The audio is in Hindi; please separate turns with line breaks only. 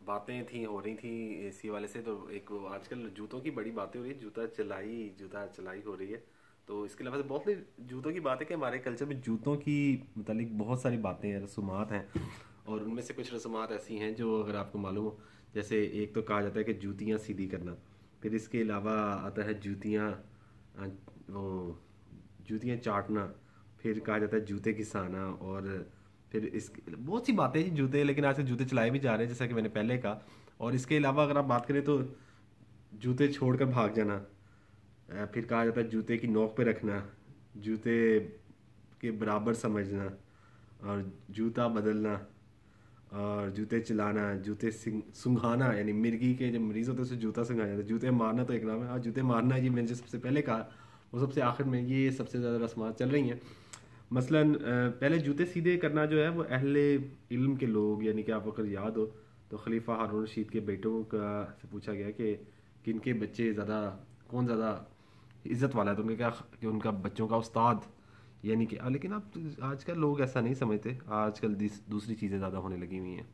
बातें थी हो रही थी इसी वाले से, तो एक वो आजकल जूतों की बड़ी बातें हो रही है, जूता चलाई हो रही है। तो इसके अलावा से बहुत सी जूतों की बात है कि हमारे कल्चर में जूतों की मतलब बहुत सारी बातें हैं, रसूमात हैं। और उनमें से कुछ रसूमात ऐसी हैं जो अगर आपको मालूम हो, जैसे एक तो कहा जाता है कि जूतियाँ सीधी करना। फिर इसके अलावा आता है वो जूतियाँ चाटना। फिर कहा जाता है जूते घिसाना। और फिर इस बहुत सी बातें हैं जूते, लेकिन आजकल जूते चलाए भी जा रहे हैं जैसा कि मैंने पहले कहा। और इसके अलावा अगर आप बात करें तो जूते छोड़कर भाग जाना। फिर कहा जाता है जूते की नोक पे रखना, जूते के बराबर समझना, और जूता बदलना, और जूते चलाना, सुंघाना, यानी मिर्गी के जब मरीज होते हैं उसे जूता सुंघाया जाता है। जूते मारना तो एक नाम है, हाँ जूते मारना ये मैंने जो सबसे पहले कहा वो सबसे आखिर में, ये सबसे ज़्यादा रस्मात चल रही हैं। मसलन पहले जूते सीधे करना जो है वो अहले इल्म के लोग, यानी कि आप अगर याद हो तो खलीफा हारून रशीद के बेटों का से पूछा गया कि किनके बच्चे ज़्यादा, कौन ज़्यादा इज्जत वाला है, तो उनके क्या कि उनका बच्चों का उस्ताद, यानी कि लेकिन अब आजकल लोग ऐसा नहीं समझते, आजकल दूसरी चीज़ें ज़्यादा होने लगी हुई हैं।